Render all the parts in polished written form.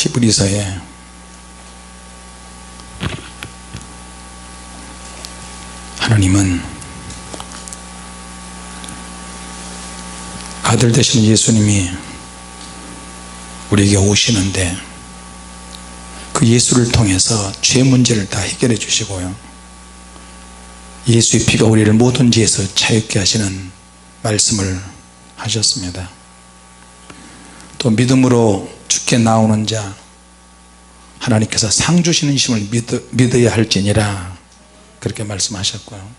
히브리서에 하나님은 아들 되신 예수님이 우리에게 오시는데 그 예수를 통해서 죄 문제를 다 해결해 주시고요, 예수의 피가 우리를 모든 죄에서 자유케 하시는 말씀을 하셨습니다. 또 믿음으로 주께 나오는 자 하나님께서 상 주시는 심을 믿어야 할지니라 그렇게 말씀하셨고요,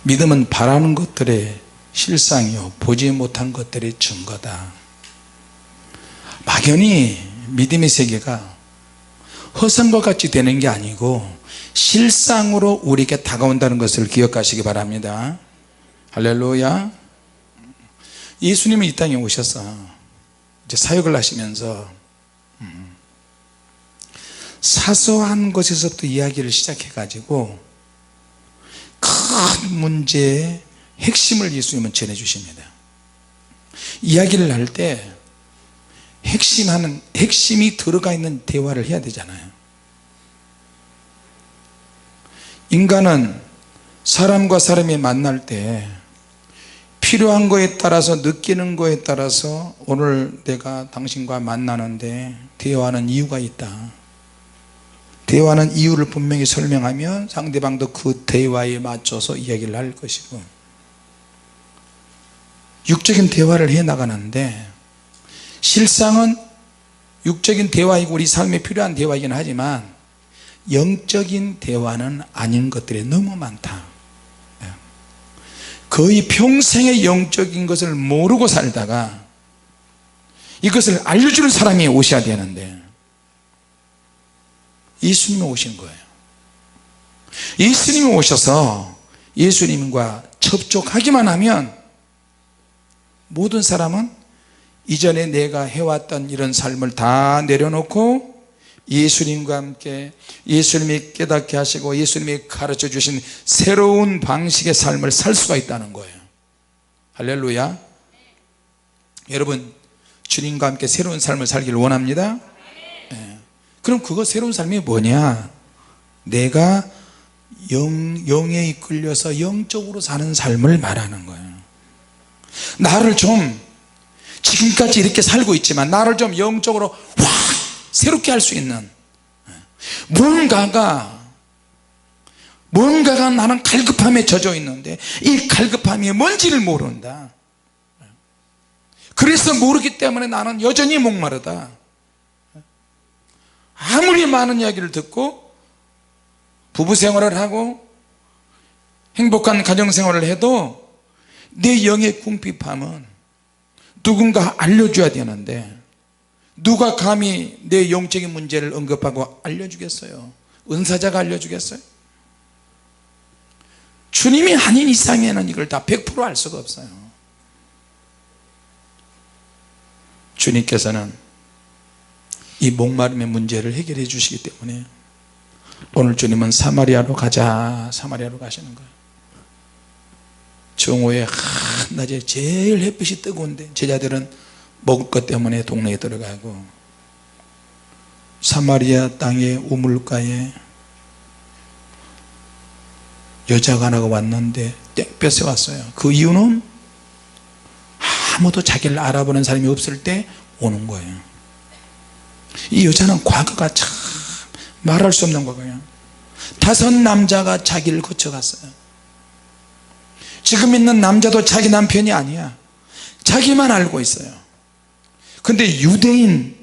믿음은 바라는 것들의 실상이요 보지 못한 것들의 증거다. 막연히 믿음의 세계가 허상과 같이 되는 게 아니고 실상으로 우리에게 다가온다는 것을 기억하시기 바랍니다. 할렐루야. 예수님이 이 땅에 오셔서 이제 사역을 하시면서 사소한 것에서부터 이야기를 시작해 가지고 큰 문제의 핵심을 예수님은 전해 주십니다. 이야기를 할 때 핵심이 들어가 있는 대화를 해야 되잖아요. 인간은 사람과 사람이 만날 때 필요한 거에 따라서 느끼는 거에 따라서 오늘 내가 당신과 만나는데 대화하는 이유가 있다. 대화하는 이유를 분명히 설명하면 상대방도 그 대화에 맞춰서 이야기를 할 것이고, 육적인 대화를 해 나가는데 실상은 육적인 대화이고 우리 삶에 필요한 대화이긴 하지만 영적인 대화는 아닌 것들이 너무 많다. 거의 평생의 영적인 것을 모르고 살다가 이것을 알려주는 사람이 오셔야 되는데 예수님이 오신 거예요. 예수님이 오셔서 예수님과 접촉하기만 하면 모든 사람은 이전에 내가 해왔던 이런 삶을 다 내려놓고 예수님과 함께 예수님이 깨닫게 하시고 예수님이 가르쳐 주신 새로운 방식의 삶을 살 수가 있다는 거예요. 할렐루야. 여러분 주님과 함께 새로운 삶을 살기를 원합니다. 네. 그럼 그거 새로운 삶이 뭐냐? 내가 영에 이끌려서 영적으로 사는 삶을 말하는 거예요. 나를 좀 지금까지 이렇게 살고 있지만 나를 좀 영적으로 확 새롭게 할 수 있는 뭔가가 나는 갈급함에 젖어 있는데 이 갈급함이 뭔지를 모른다. 그래서 모르기 때문에 나는 여전히 목마르다. 아무리 많은 이야기를 듣고 부부 생활을 하고 행복한 가정 생활을 해도 내 영의 궁핍함은 누군가 알려줘야 되는데 누가 감히 내 영적인 문제를 언급하고 알려주겠어요? 은사자가 알려주겠어요? 주님이 아닌 이상에는 이걸 다 100% 알 수가 없어요. 주님께서는 이 목마름의 문제를 해결해 주시기 때문에 오늘 주님은 사마리아로 가자, 사마리아로 가시는 거예요. 정오에 한낮에 제일 햇빛이 뜨거운데 제자들은 먹을 것 때문에 동네에 들어가고 사마리아 땅의 우물가에 여자가 하나가 왔는데 땡볕에 왔어요. 그 이유는 아무도 자기를 알아보는 사람이 없을 때 오는 거예요. 이 여자는 과거가 참 말할 수 없는 거예요. 5 남자가 자기를 거쳐갔어요. 지금 있는 남자도 자기 남편이 아니야. 자기만 알고 있어요. 근데 유대인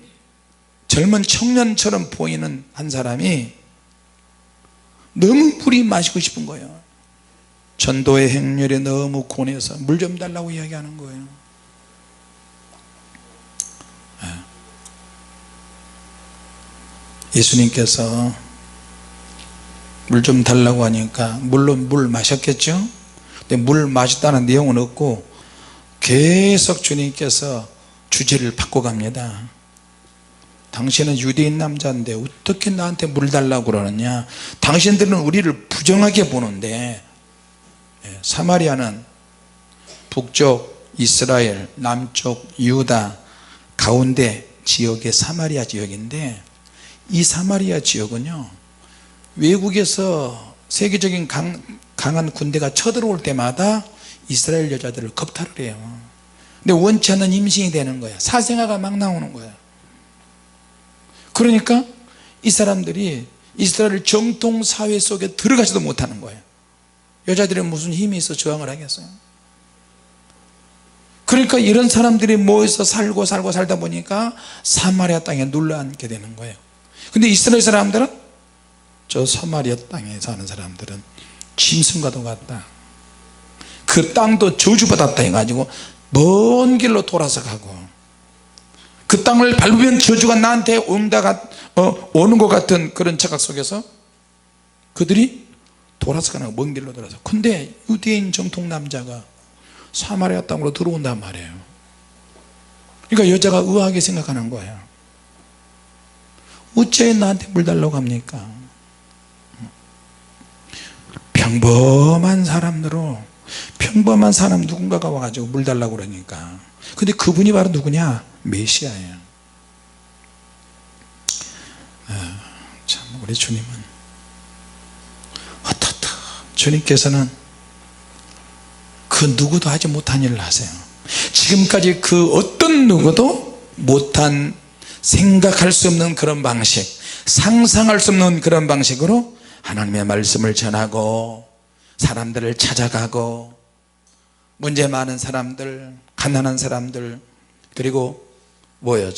젊은 청년처럼 보이는 한 사람이 너무 물이 마시고 싶은 거예요. 전도의 행렬에 너무 고뇌해서 물 좀 달라고 이야기하는 거예요. 예수님께서 물 좀 달라고 하니까 물론 물 마셨겠죠. 근데 물 마셨다는 내용은 없고 계속 주님께서 주제를 바꿔갑니다. 당신은 유대인 남자인데 어떻게 나한테 물 달라고 그러느냐? 당신들은 우리를 부정하게 보는데 사마리아는 북쪽 이스라엘, 남쪽 유다 가운데 지역의 사마리아 지역인데, 이 사마리아 지역은요 외국에서 세계적인 강한 군대가 쳐들어올 때마다 이스라엘 여자들을 겁탈을 해요. 근데 원치 않는 임신이 되는 거야. 사생아가 막 나오는 거야. 그러니까 이 사람들이 이스라엘 정통 사회 속에 들어가지도 못하는 거예요. 여자들은 무슨 힘이 있어 저항을 하겠어요. 그러니까 이런 사람들이 모여서 살다 보니까 사마리아 땅에 눌러앉게 되는 거예요. 근데 이스라엘 사람들은, 저 사마리아 땅에 사는 사람들은 짐승과도 같다, 그 땅도 저주받았다 해가지고 먼 길로 돌아서 가고, 그 땅을 밟으면 저주가 나한테 오는 것 같은 그런 착각 속에서 그들이 돌아서 가는 거예요. 먼 길로 돌아서. 근데 유대인 정통 남자가 사마리아 땅으로 들어온단 말이에요. 그러니까 여자가 의아하게 생각하는 거예요. 어째 나한테 물 달라고 합니까? 평범한 사람으로, 평범한 사람 누군가가 와가지고 물 달라고 그러니까. 근데 그분이 바로 누구냐? 메시아예요. 참 우리 주님은 어떻다, 주님께서는 그 누구도 하지 못한 일을 하세요. 지금까지 그 어떤 누구도 못한, 생각할 수 없는 그런 방식, 상상할 수 없는 그런 방식으로 하나님의 말씀을 전하고 사람들을 찾아가고, 문제 많은 사람들, 가난한 사람들, 그리고 뭐요,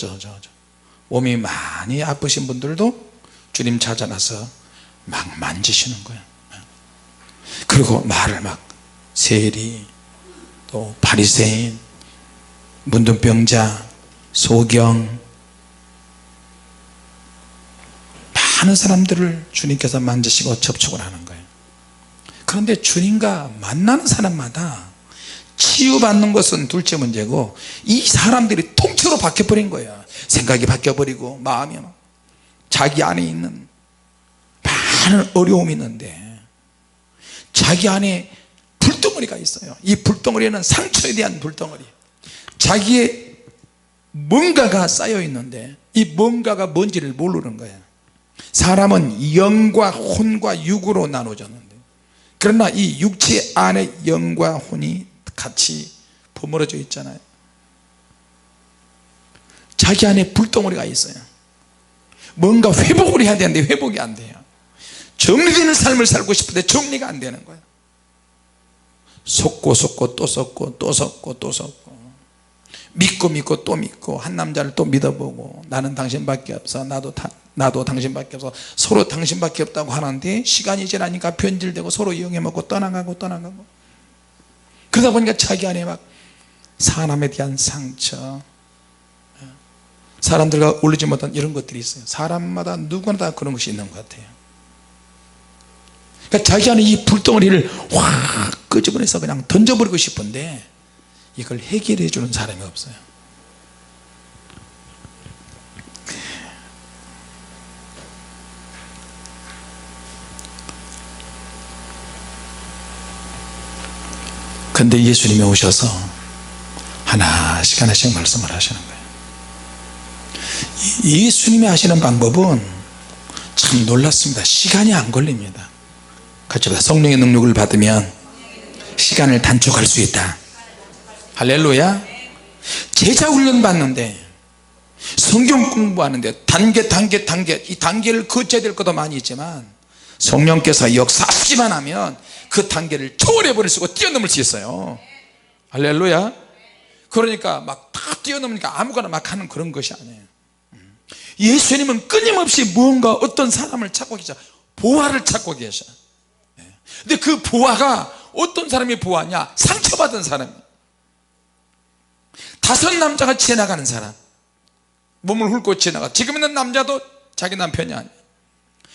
몸이 많이 아프신 분들도 주님 찾아가서 막 만지시는 거예요. 그리고 말을 막, 세리, 또 바리새인, 문둥병자, 소경, 많은 사람들을 주님께서 만지시고 접촉을 하는 거예요. 그런데 주님과 만나는 사람마다 치유받는 것은 둘째 문제고, 이 사람들이 통째로 바뀌어버린 거예요. 생각이 바뀌어버리고, 마음이 자기 안에 있는 많은 어려움이 있는데 자기 안에 불덩어리가 있어요. 이 불덩어리는 상처에 대한 불덩어리, 자기의 뭔가가 쌓여 있는데 이 뭔가가 뭔지를 모르는 거예요. 사람은 영과 혼과 육으로 나눠졌는데, 그러나 이 육체 안에 영과 혼이 같이 버무려져 있잖아요. 자기 안에 불덩어리가 있어요. 뭔가 회복을 해야 되는데 회복이 안 돼요. 정리되는 삶을 살고 싶은데 정리가 안 되는 거예요. 속고 또 속고 또 속고 또 속고, 믿고 또 믿고, 한 남자를 또 믿어보고, 나는 당신밖에 없어, 나도 당신밖에 없어, 서로 당신밖에 없다고 하는데 시간이 지나니까 변질되고 서로 이용해먹고 떠나가고 그러다 보니까 자기 안에 막 사람에 대한 상처, 사람들과 어울리지 못한 이런 것들이 있어요. 사람마다 누구나 다 그런 것이 있는 것 같아요. 그러니까 자기 안에 이 불덩어리를 확 끄집어내서 그냥 던져버리고 싶은데 이걸 해결해 주는 사람이 없어요. 그런데 예수님이 오셔서 하나씩 말씀을 하시는 거예요. 예수님이 하시는 방법은 참 놀랐습니다. 시간이 안 걸립니다. 같이 봐. 성령의 능력을 받으면 시간을 단축할 수 있다. 할렐루야. 제자 훈련 받는데, 성경 공부하는데 단계 이 단계를 거쳐야 될 것도 많이 있지만 성령께서 역사하시기만 하면 그 단계를 초월해 버릴 수 있고 뛰어넘을 수 있어요. 할렐루야. 그러니까 막 다 뛰어넘으니까 아무거나 막 하는 그런 것이 아니에요. 예수님은 끊임없이 무언가 어떤 사람을 찾고 계셔. 보화를 찾고 계셔. 근데 그 보화가 어떤 사람이 보화냐? 상처받은 사람, 5 남자가 지나가는 사람, 몸을 훑고 지나가. 지금 있는 남자도 자기 남편이 아니야.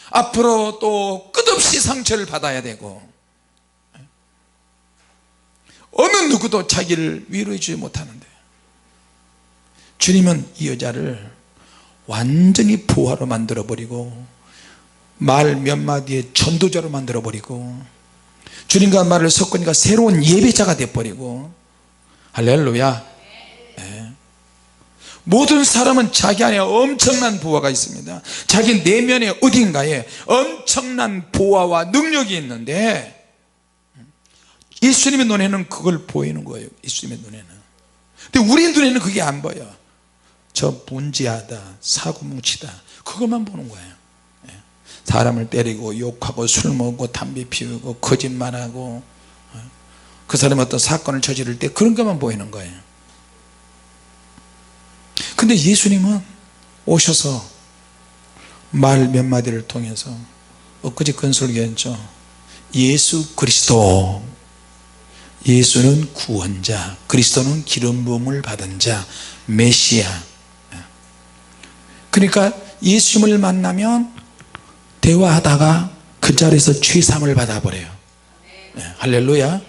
앞으로 또 끝없이 상처를 받아야 되고, 어느 누구도 자기를 위로해 주지 못하는데 주님은 이 여자를 완전히 보화로 만들어버리고 말 몇 마디에 전도자로 만들어버리고 주님과 말을 섞으니까 새로운 예배자가 돼버리고, 할렐루야. 네. 모든 사람은 자기 안에 엄청난 보화가 있습니다. 자기 내면의 어딘가에 엄청난 보화와 능력이 있는데 예수님의 눈에는 그걸 보이는 거예요. 예수님의 눈에는. 근데 우리 눈에는 그게 안 보여. 저 문제하다, 사고뭉치다, 그것만 보는 거예요. 사람을 때리고 욕하고 술 먹고 담배 피우고 거짓말하고 그 사람이 어떤 사건을 저지를 때 그런 것만 보이는 거예요. 근데 예수님은 오셔서 말 몇 마디를 통해서 엊그제 건설교했죠. 예수 그리스도, 예수는 구원자, 그리스도는 기름 부음을 받은 자, 메시아. 그러니까 예수님을 만나면 대화하다가 그 자리에서 죄사함을 받아버려요. 할렐루야.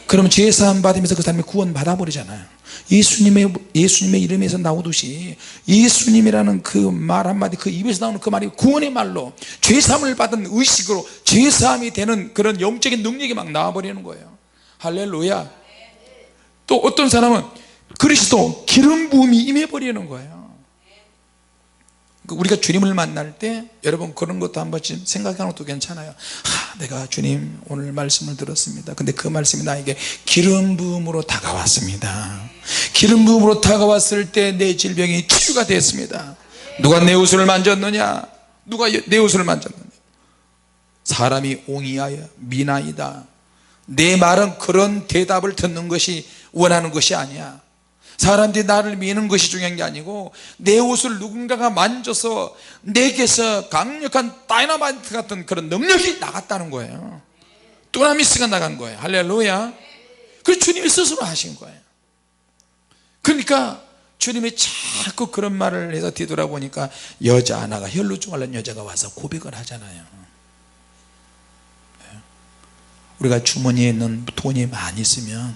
그럼 죄사함 받으면서 그 사람이 구원 받아버리잖아요. 예수님의 이름에서 나오듯이 예수님이라는 그 말 한마디, 그 입에서 나오는 그 말이 구원의 말로 죄사함을 받은 의식으로 죄사함이 되는 그런 영적인 능력이 막 나와버리는 거예요. 할렐루야. 또 어떤 사람은 그리스도 기름 부음이 임해버리는 거예요. 우리가 주님을 만날 때 여러분 그런 것도 한 번쯤 생각하는 것도 괜찮아요. 내가 주님 오늘 말씀을 들었습니다. 근데 그 말씀이 나에게 기름 부음으로 다가왔습니다. 기름 부음으로 다가왔을 때 내 질병이 치유가 됐습니다. 누가 내 옷을 만졌느냐? 누가 내 옷을 만졌느냐? 사람이 옹이하여 미나이다. 내 말은 그런 대답을 듣는 것이 원하는 것이 아니야. 사람들이 나를 미는 것이 중요한 게 아니고 내 옷을 누군가가 만져서 내게서 강력한 다이너마이트 같은 그런 능력이 나갔다는 거예요. 두나미스가 나간 거예요. 할렐루야. 그 주님이 스스로 하신 거예요. 그러니까 주님이 자꾸 그런 말을 해서 뒤돌아보니까 여자 하나가 혈루증 앓는 여자가 와서 고백을 하잖아요. 우리가 주머니에 있는 돈이 많이 있으면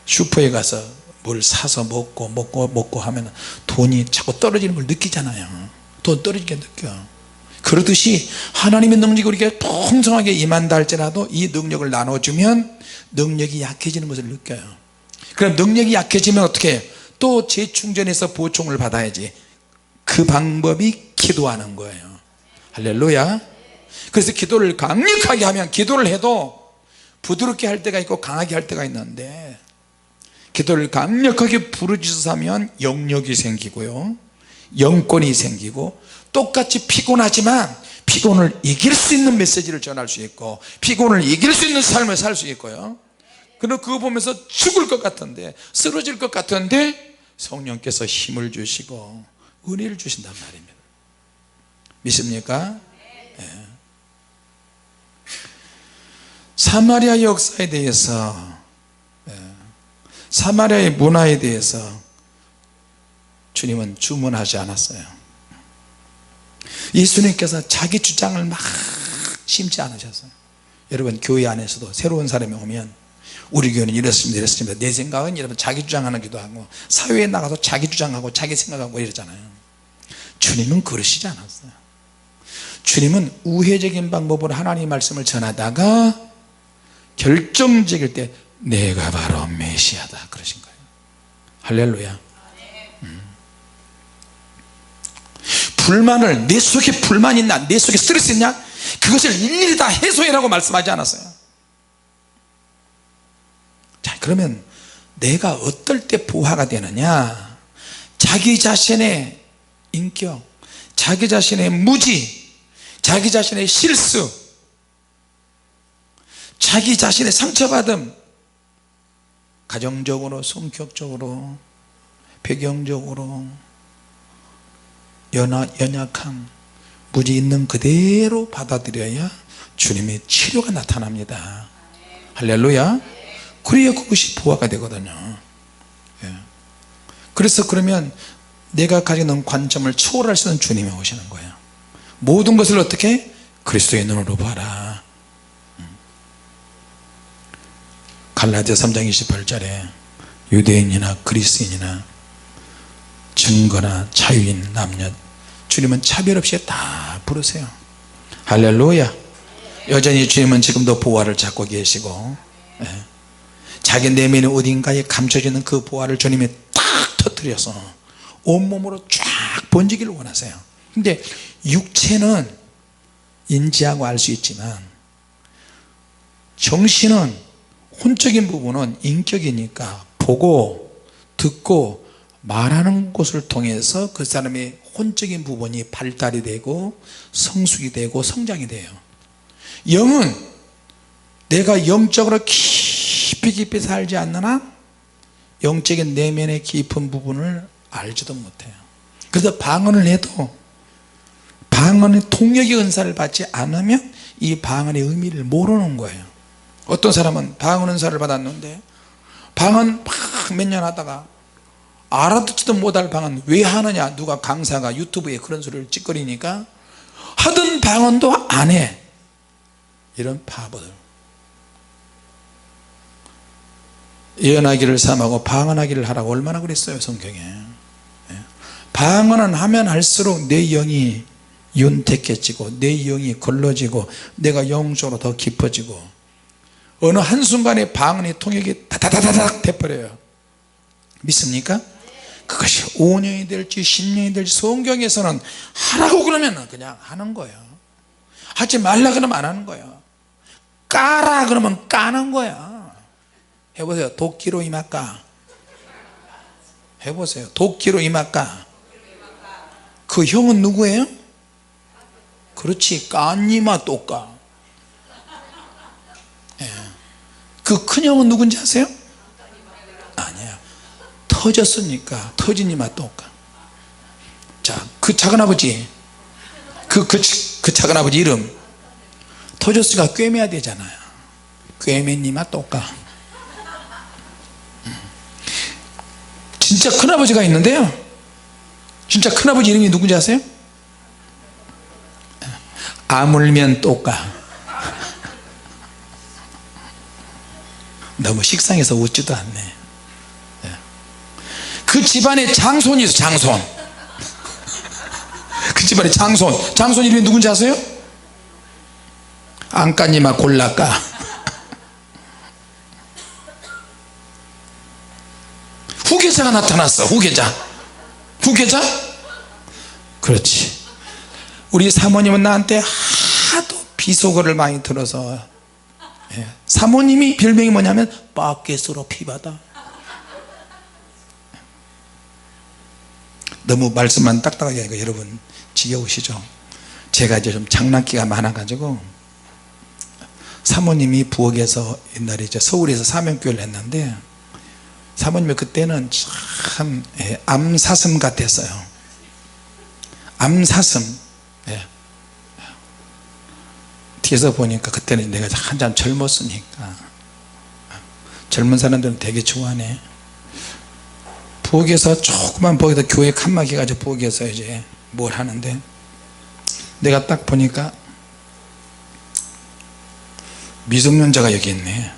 슈퍼에 가서 뭘 사서 먹고 하면 돈이 자꾸 떨어지는 걸 느끼잖아요. 돈 떨어지게 느껴. 그러듯이 하나님의 능력이 우리에게 풍성하게 임한다 할지라도 이 능력을 나눠주면 능력이 약해지는 것을 느껴요. 그럼 능력이 약해지면 어떻게 해요? 또 재충전해서 보충을 받아야지. 그 방법이 기도하는 거예요. 할렐루야. 그래서 기도를 강력하게 하면, 기도를 해도 부드럽게 할 때가 있고 강하게 할 때가 있는데, 기도를 강력하게 부르짖어서 하면 영력이 생기고요, 영권이 생기고, 똑같이 피곤하지만 피곤을 이길 수 있는 메시지를 전할 수 있고, 피곤을 이길 수 있는 삶을 살 수 있고요. 그럼 그거 보면서 죽을 것 같은데, 쓰러질 것 같은데 성령께서 힘을 주시고 은혜를 주신단 말입니다. 믿습니까? 네. 사마리아 역사에 대해서, 사마리아의 문화에 대해서 주님은 주문하지 않았어요. 예수님께서 자기 주장을 막 심지 않으셨어요. 여러분, 교회 안에서도 새로운 사람이 오면 우리 교회는 이렇습니다, 내 생각은 이러면 자기 주장하는 기도 하고, 사회에 나가서 자기 주장하고 자기 생각하고 이러잖아요. 주님은 그러시지 않았어요. 주님은 우회적인 방법으로 하나님의 말씀을 전하다가 결정적일 때 내가 바로 메시아다 그러신 거예요. 할렐루야. 불만을, 내 속에 불만이 있나, 내 속에 스트레스 있냐, 그것을 일일이 다 해소해라고 말씀하지 않았어요. 자, 그러면 내가 어떨 때 보화가 되느냐? 자기 자신의 인격, 자기 자신의 무지, 자기 자신의 실수, 자기 자신의 상처받음, 가정적으로, 성격적으로, 배경적으로 연약함, 무지 있는 그대로 받아들여야 주님의 치료가 나타납니다. 할렐루야. 그래야 그것이 보화가 되거든요. 그래서 그러면 내가 가지고 있는 관점을 초월할 수 있는 주님이 오시는 거예요. 모든 것을 어떻게? 그리스도의 눈으로 봐라. 갈라디아 3장 28절에 유대인이나 그리스인이나 증거나 자유인 남녀, 주님은 차별 없이 다 부르세요. 할렐루야. 여전히 주님은 지금도 보화를 찾고 계시고, 자기 내면의 어딘가에 감춰지는 그 보화를 주님이 딱 터뜨려서 온몸으로 쫙 번지기를 원하세요. 근데 육체는 인지하고 알 수 있지만 정신은, 혼적인 부분은 인격이니까 보고 듣고 말하는 것을 통해서 그 사람의 혼적인 부분이 발달이 되고 성숙이 되고 성장이 돼요. 영은 내가 영적으로 깊이 살지 않는 한 영적인 내면의 깊은 부분을 알지도 못해요. 그래서 방언을 해도 방언의 통역의 은사를 받지 않으면 이 방언의 의미를 모르는 거예요. 어떤 사람은 방언 은사를 받았는데 방언 막 몇 년 하다가 알아듣지도 못할 방언 왜 하느냐, 누가 강사가 유튜브에 그런 소리를 찌꺼리니까 하던 방언도 안 해. 이런 바보들. 예언하기를 삼하고 방언하기를 하라고 얼마나 그랬어요, 성경에. 방언은 하면 할수록 내 영이 윤택해지고 내 영이 걸러지고 내가 영적으로 더 깊어지고 어느 한순간에 방언의 통역이 다다다닥 돼버려요. 믿습니까? 그것이 5년이 될지 10년이 될지 성경에서는 하라고 그러면 그냥 하는 거예요. 하지 말라 그러면 안 하는 거예요. 까라 그러면 까는 거야. 해보세요. 도끼로 임할까? 해보세요. 도끼로 임할까? 그 형은 누구예요? 그렇지, 까니마 또 까. 예. 그 큰 형은 누군지 아세요? 아니야. 터졌으니까 터지니마 또 까. 자, 그 작은아버지, 그 작은아버지 이름 터졌으니까 꿰매야 되잖아요. 꿰매니마 또 까. 진짜 큰아버지가 있는데요, 진짜 큰아버지 이름이 누군지 아세요? 아물면 또까. 너무 식상해서 웃지도 않네. 그 집안에 장손이 있어. 장손. 그 집안에 장손 이름이 누군지 아세요? 안까니마 골라까. 후계자가 나타났어. 후계자. 그렇지. 우리 사모님은 나한테 하도 비속어를 많이 들어서, 사모님이 별명이 뭐냐면 바켓으로 피바다. 너무 말씀만 딱딱하게 하니까 여러분 지겨우시죠? 제가 이제 좀 장난기가 많아 가지고, 사모님이 부엌에서 옛날에 이제 서울에서 사명교회를 했는데 사모님이 그때는 참 암사슴 같았어요. 암사슴. 뒤에서 보니까 그때는 내가 한참 젊었으니까, 젊은 사람들은 되게 좋아하네. 부엌에서 조그만 부엌에서 교회 칸막이 가지고 부엌에서 이제 뭘 하는데 내가 딱 보니까 미성년자가 여기 있네.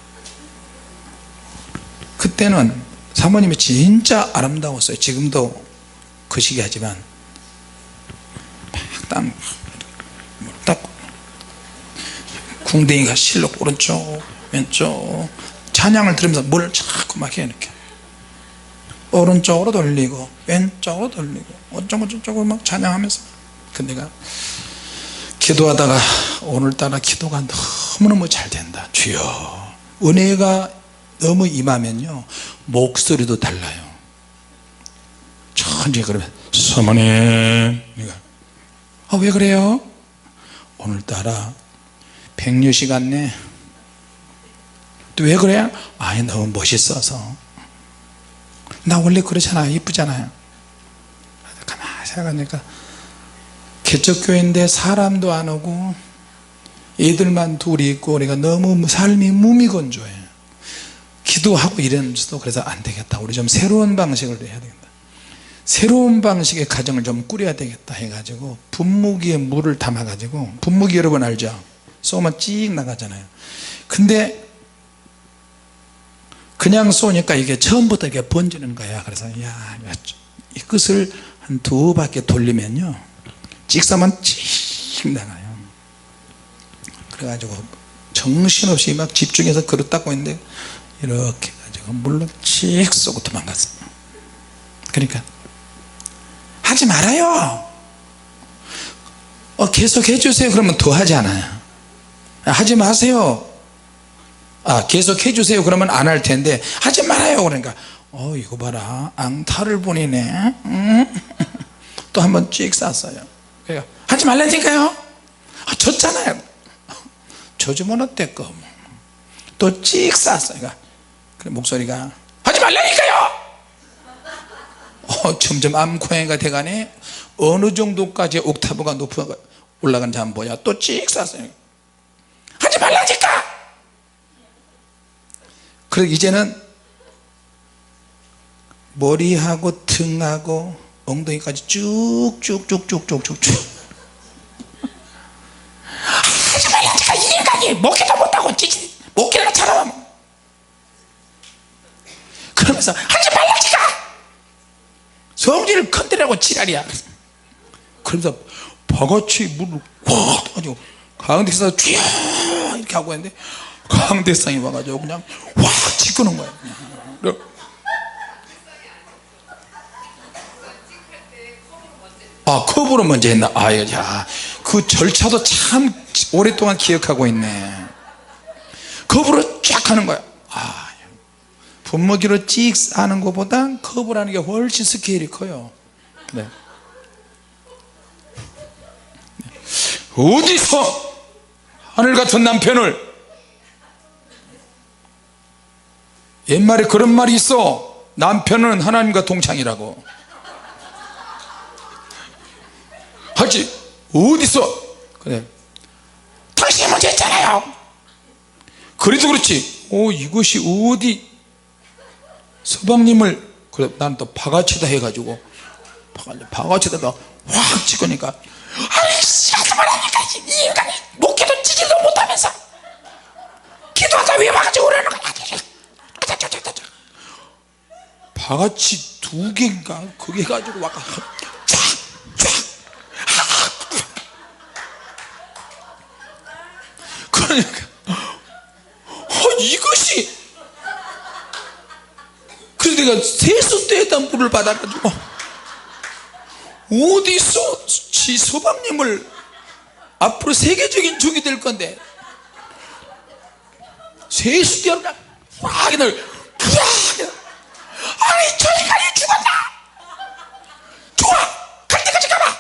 그때는 사모님이 진짜 아름다웠어요. 지금도 그 시기 하지만 딱 궁뎅이가 실록 오른쪽 왼쪽 찬양을 들으면서 뭘 자꾸 막 해. 이렇게 오른쪽으로 돌리고 왼쪽으로 돌리고 어쩌고저쩌고 막 찬양하면서. 근데 내가 기도하다가 오늘따라 기도가 너무너무 잘 된다. 주여, 은혜가 너무 임하면요 목소리도 달라요. 천천히 그러면 사모님, 왜 그래요? 오늘따라 백류시 같네. 또 왜 그래? 아니 너무 멋있어서. 나 원래 그렇잖아요. 이쁘잖아요. 가만히 생각하니까 개척교회인데 사람도 안 오고 애들만 둘이 있고 우리가 너무 삶이 무미건조해요. 기도하고 이러면서도 그래서 안 되겠다. 우리 좀 새로운 방식을 해야 되겠다. 새로운 방식의 가정을 좀 꾸려야 되겠다 해가지고 분무기에 물을 담아가지고, 분무기 여러분 알죠? 쏘면 찍 나가잖아요. 근데 그냥 쏘니까 이게 처음부터 이렇게 번지는 거야. 그래서 이 끝을 한 2바퀴 돌리면요 찍 쏘면 찍 나가요. 그래가지고 정신없이 막 집중해서 그릇 닦고 있는데 이렇게 해가지고 물로 찍 쏘고 도망갔어요. 그러니까 하지 말아요. 계속 해주세요 그러면 더 하지 않아요. 하지 마세요. 계속 해주세요 그러면 안 할 텐데 하지 말아요 그러니까 이거 봐라 앙탈을 보내네. 또 한번 찍 쌌어요. 그러니까 하지 말라니까요. 졌잖아요. 져주면 어때까. 또 찍 쌌어요. 그러니까 목소리가 하지 말라니까요. 점점 암고양이가 돼가네. 어느 정도까지 옥타브가 높아 올라가는지 한번 보자. 또 찍 쌌어요. 하지 말라니까. 그리고 이제는 머리하고 등하고 엉덩이까지 쭉쭉쭉쭉쭉쭉쭉 하지 말라니까. 이 인간이 먹기도 못하고 먹기나 잘하면 그러면서 하지 말라니까. 성질을 건드리라고 지랄이야. 그러면서 바가지 물을 꽉 가지고 강대상이 쭉 이렇게 하고 있는데 강대상이 와가지고 그냥 확 치끄는 거야. 컵으로 먼저 했나. 그 절차도 참 오랫동안 기억하고 있네. 컵으로 쫙 하는 거야. 분무기로 찍 하는 것보다 컵을 하는 게 훨씬 스케일이 커요. 네. 어디서 하늘 같은 남편을. 옛말에 그런 말이 있어. 남편은 하나님과 동창이라고 하지. 어디서. 그래 당신이 먼저 했잖아요. 그래도 그렇지. 이것이 어디 서방님을. 그래 나는 또 바가치다 해가지고 바가치다가 확 찍으니까 하지 말라니까. 이 인간이 목기도 찌지도 못하면서 기도하다 왜 와가지고 그러는 거야. 바가치 2개인가 그게 가지고 와가 그러니까 이것이. 그래서 내가 세숫대에다 물을 받아가지고 어디서 지 서방님을 앞으로 세계적인 종이 될 건데 세숫대로 그냥 확 그냥 아니 저 인간이 죽었다. 좋아 갈 때까지 가봐.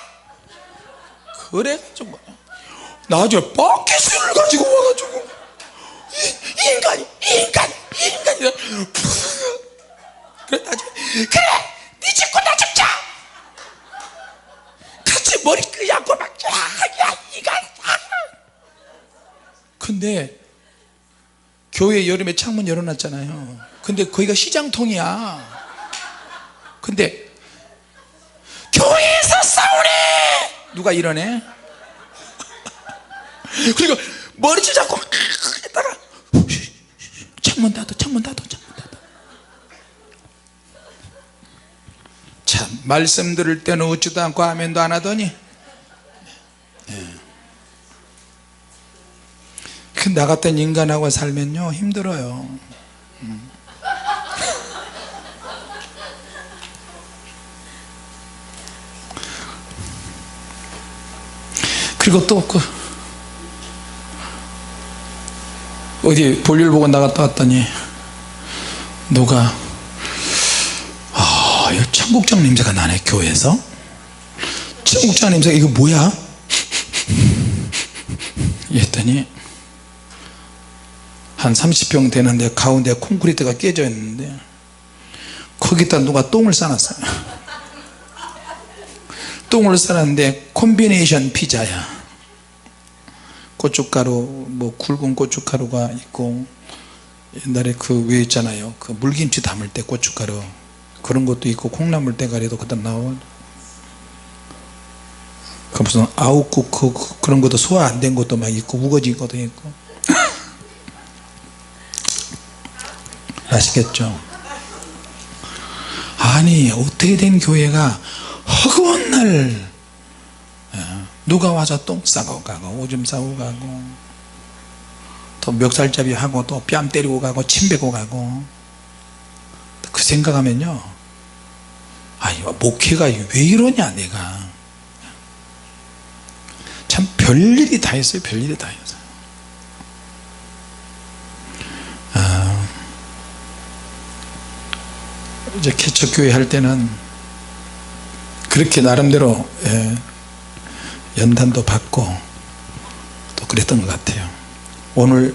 그래가지고 나중에 바켓을 가지고 와가지고 이 인간이 그래 나중에 그래 네 죽고 나 죽자 같이 머리 끄고 막 이간. 근데 교회 여름에 창문 열어놨잖아요. 근데 거기가 시장통이야. 근데 교회에서 싸우네. 누가 이러네. 그리고 머리채 잡고 했다가 창문 닫아. 참 말씀 들을 때는 웃지도 않고 아멘도 안 하더니 나 같은 인간하고 살면요 힘들어요. 그리고 또 어디 볼일 보고 나갔다 왔더니 누가 이거 청국장 냄새가 나네. 교회에서 청국장 냄새가 이거 뭐야 했더니 한 30평 되는데 가운데 콘크리트가 깨져 있는데 거기다 누가 똥을 싸놨어요. 똥을 싸놨는데 콤비네이션 피자야. 고춧가루 뭐 굵은 고춧가루가 있고 옛날에 그 왜 있잖아요 그 물김치 담을 때 고춧가루 그런 것도 있고 콩나물 대가리도 그다 나와. 그 무슨 아웃국 그런 것도 소화 안 된 것도 막 있고 우거진 것도 있고 아시겠죠? 아니 어떻게 된 교회가 허구한 날 누가 와서 똥 싸고 가고 오줌 싸고 가고 또 멱살잡이 하고 또 뺨 때리고 가고 침 베고 가고 그 생각하면요 목회가 왜 이러냐 내가. 참 별일이 다 있어요. 별일이 다 있어요. 이제 개척교회 할 때는 그렇게 나름대로 연단도 받고 또 그랬던 것 같아요. 오늘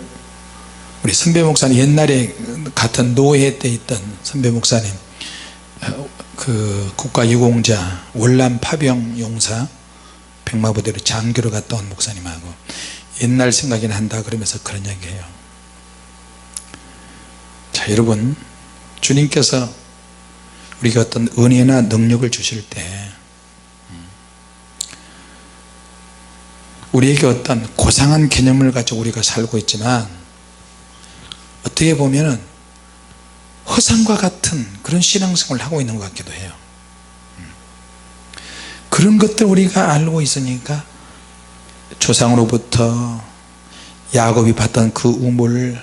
우리 선배 목사님, 옛날에 같은 노예 때 있던 선배 목사님, 그 국가유공자 월남 파병 용사 백마부대로 장교로 갔다 온 목사님하고 옛날 생각이 난다 그러면서 그런 얘기해요. 자, 여러분, 주님께서 우리가 어떤 은혜나 능력을 주실 때 우리에게 어떤 고상한 개념을 가지고 우리가 살고 있지만 어떻게 보면은 허상과 같은 그런 신앙생활을 하고 있는 것 같기도 해요. 그런 것들 우리가 알고 있으니까 조상으로부터 야곱이 받던 그 우물,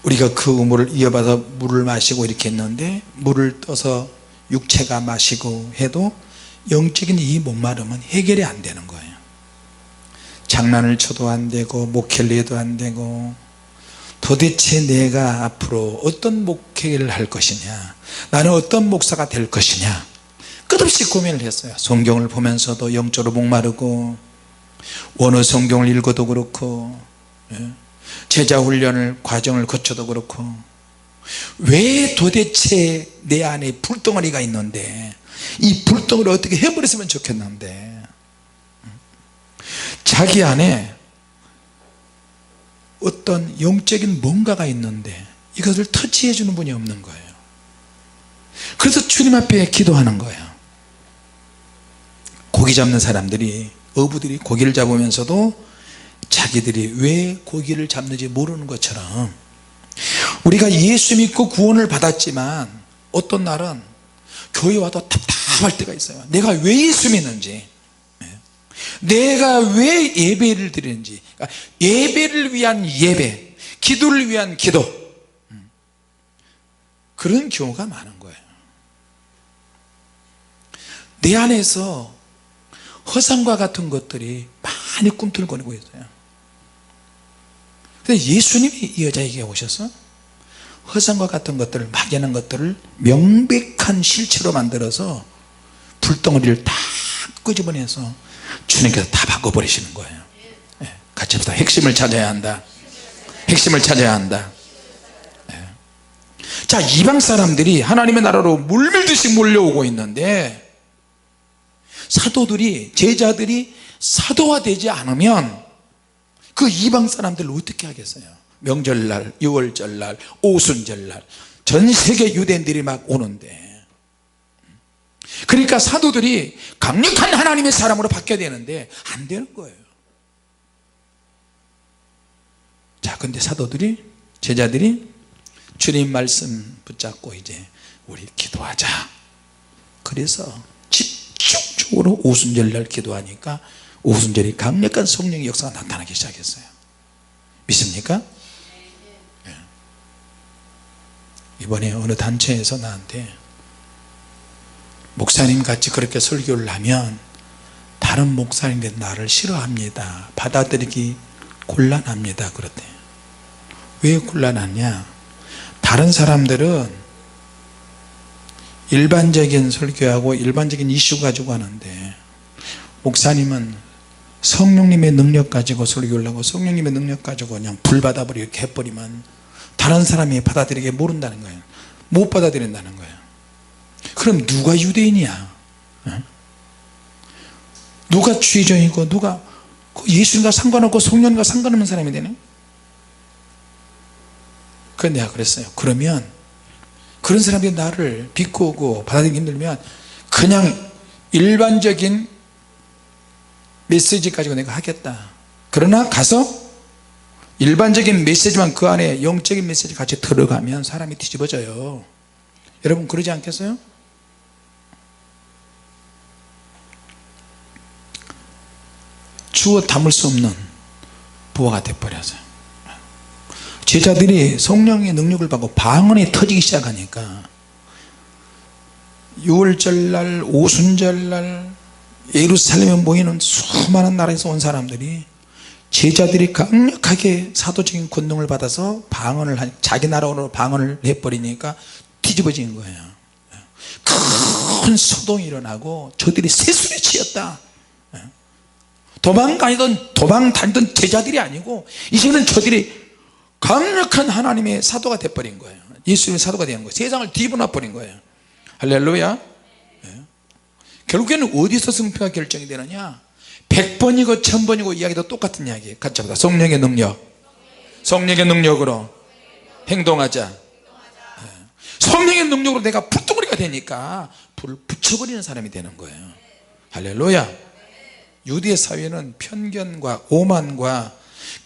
우리가 그 우물을 이어받아 물을 마시고 이렇게 했는데 물을 떠서 육체가 마시고 해도 영적인 이 목마름은 해결이 안 되는 거예요. 장난을 쳐도 안 되고 목회를 해도 안 되고, 도대체 내가 앞으로 어떤 목회를 할 것이냐, 나는 어떤 목사가 될 것이냐 끝없이 고민을 했어요. 성경을 보면서도 영적으로 목마르고, 원어 성경을 읽어도 그렇고, 제자훈련을 과정을 거쳐도 그렇고, 왜 도대체 내 안에 불덩어리가 있는데 이 불덩어리를 어떻게 해버렸으면 좋겠는데, 자기 안에 어떤 영적인 뭔가가 있는데 이것을 터치해 주는 분이 없는 거예요. 그래서 주님 앞에 기도하는 거예요. 고기 잡는 사람들이, 어부들이 고기를 잡으면서도 자기들이 왜 고기를 잡는지 모르는 것처럼 우리가 예수 믿고 구원을 받았지만 어떤 날은 교회 와도 답답할 때가 있어요. 내가 왜 예수 믿는지, 내가 왜 예배를 드리는지, 그러니까 예배를 위한 예배, 기도를 위한 기도, 그런 경우가 많은 거예요. 내 안에서 허상과 같은 것들이 많이 꿈틀거리고 있어요. 근데 예수님이 이 여자에게 오셔서 허상과 같은 것들을, 막연한 것들을 명백한 실체로 만들어서 불덩어리를 다 끄집어내서 주님께서 다 바꿔버리시는 거예요. 같이 합시다. 핵심을 찾아야 한다. 핵심을 찾아야 한다. 자, 이방 사람들이 하나님의 나라로 물밀듯이 몰려오고 있는데, 사도들이, 제자들이 사도화되지 않으면 그 이방 사람들을 어떻게 하겠어요? 명절날, 유월절날, 오순절날 전 세계 유대인들이 막 오는데, 그러니까 사도들이 강력한 하나님의 사람으로 바뀌어야 되는데 안 되는 거예요. 자, 근데 사도들이, 제자들이 주님 말씀 붙잡고 이제 우리 기도하자. 그래서 집중적으로 오순절날 기도하니까 오순절이 강력한 성령의 역사가 나타나기 시작했어요. 믿습니까? 네. 이번에 어느 단체에서 나한테, 목사님 같이 그렇게 설교를 하면 다른 목사님들 나를 싫어합니다, 받아들이기 곤란합니다 그랬대. 왜 곤란하냐, 다른 사람들은 일반적인 설교하고 일반적인 이슈 가지고 하는데 목사님은 성령님의 능력 가지고 설교를 하고 성령님의 능력 가지고 그냥 불 받아버리고 이렇게 해버리면 다른 사람이 받아들이기 모른다는 거예요. 못 받아들인다는 거예요. 그럼 누가 유대인이야? 누가 주의종이고 누가 예수님과 상관없고 성령과 상관없는 사람이 되네? 그래서 내가 그랬어요. 그러면 그런 사람들이 나를 비꼬고 받아들이기 힘들면 그냥 일반적인 메시지 가지고 내가 하겠다. 그러나 가서 일반적인 메시지만 그 안에 영적인 메시지 같이 들어가면 사람이 뒤집어져요. 여러분 그러지 않겠어요? 주워 담을 수 없는 부하가 돼버려서요. 제자들이 성령의 능력을 받고 방언이 터지기 시작하니까 유월절날 오순절날 예루살렘에 모이는 수많은 나라에서 온 사람들이 제자들이 강력하게 사도적인 권능을 받아서 방언을 자기 나라로 방언을 해버리니까 뒤집어진 거예요. 큰 소동이 일어나고 저들이 새술에 치였다. 도망 다니던 제자들이 아니고 이제는 저들이 강력한 하나님의 사도가 돼버린 거예요. 예수님의 사도가 된 거예요. 세상을 뒤집어놔 버린 거예요. 할렐루야. 결국에는 어디서 승패가 결정이 되느냐, 100번이고 1000번이고 이야기도 똑같은 이야기예요. 같이 합시다. 성령의 능력, 성령의 능력으로 행동하자. 성령의 능력으로 내가 불덩어리가 되니까 불을 붙여버리는 사람이 되는 거예요. 할렐루야. 유대 사회는 편견과 오만과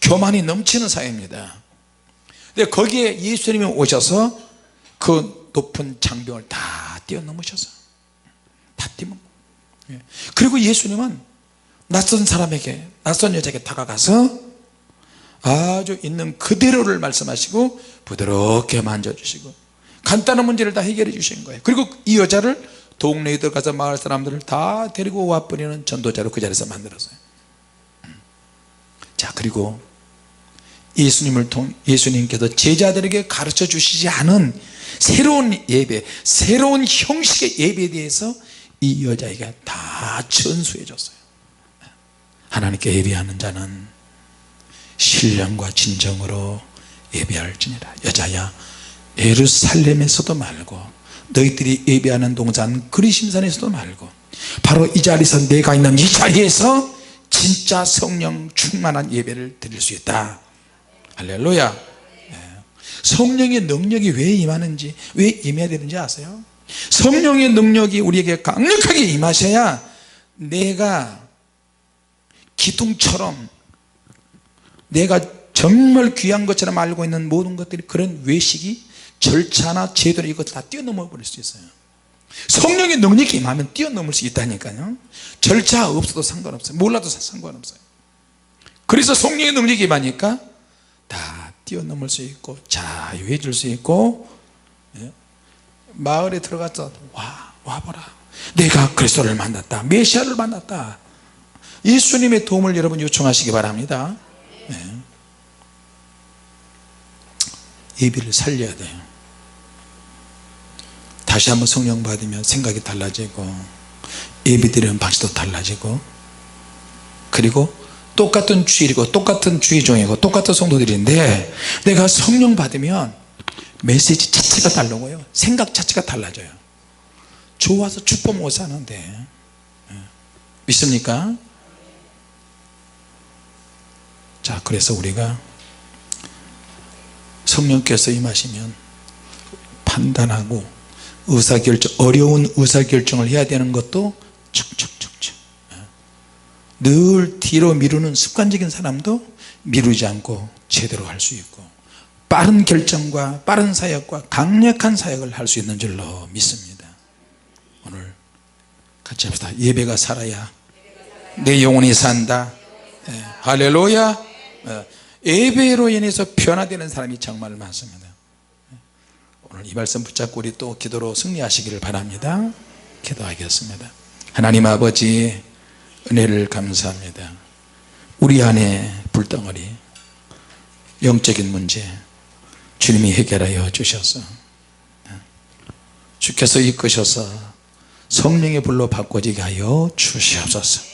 교만이 넘치는 사회입니다. 근데 거기에 예수님이 오셔서 그 높은 장벽을 다 뛰어넘으셔서 다 뛰면, 그리고 예수님은 낯선 사람에게, 낯선 여자에게 다가가서 아주 있는 그대로를 말씀하시고 부드럽게 만져주시고 간단한 문제를 다 해결해 주신 거예요. 그리고 이 여자를 동네에 들어가서 마을 사람들을 다 데리고 와버리는 전도자로 그 자리에서 만들었어요. 자, 그리고 예수님께서 제자들에게 가르쳐 주시지 않은 새로운 예배, 새로운 형식의 예배에 대해서 이 여자에게 다 전수해 줬어요. 하나님께 예배하는 자는 신령과 진정으로 예배할지니라. 여자야, 예루살렘에서도 말고 너희들이 예배하는 동산 그리심산에서도 말고 바로 이 자리에서 내가 있는 이 자리에서 진짜 성령 충만한 예배를 드릴 수 있다. 할렐루야. 성령의 능력이 왜 임하는지, 왜 임해야 되는지 아세요? 성령의 능력이 우리에게 강력하게 임하셔야 내가 기둥처럼, 내가 정말 귀한 것처럼 알고 있는 모든 것들이, 그런 외식이 절차나 제도를 이것 다 뛰어넘어 버릴 수 있어요. 성령의 능력이 임하면 뛰어넘을 수 있다니까요. 절차 없어도 상관없어요. 몰라도 상관없어요. 그래서 성령의 능력이 임하니까 다 뛰어넘을 수 있고 자유해질 수 있고, 마을에 들어가서 와보라, 내가 그리스도를 만났다, 메시아를 만났다. 예수님의 도움을 여러분 요청하시기 바랍니다. 예배를 살려야 돼요. 다시 한번 성령 받으면 생각이 달라지고 예배드리는 방식도 달라지고, 그리고 똑같은 주일이고 똑같은 주의종이고 똑같은 성도들인데 내가 성령 받으면 메시지 자체가 다르고요, 생각 자체가 달라져요. 좋아서 축복 못 사는데 믿습니까? 자, 그래서 우리가 성령께서 임하시면 판단하고 의사결정, 어려운 의사결정을 해야 되는 것도 척척척척, 늘 뒤로 미루는 습관적인 사람도 미루지 않고 제대로 할 수 있고, 빠른 결정과 빠른 사역과 강력한 사역을 할 수 있는 줄로 믿습니다. 오늘 같이 합시다. 예배가 살아야 내 영혼이 산다. 할렐루야. 예배로 인해서 변화되는 사람이 정말 많습니다. 오늘 이 말씀 붙잡고 우리 또 기도로 승리하시기를 바랍니다. 기도하겠습니다. 하나님 아버지, 은혜를 감사합니다. 우리 안에 불덩어리, 영적인 문제 주님이 해결하여 주셔서, 주께서 이끄셔서 성령의 불로 바꿔지게 하여 주시옵소서.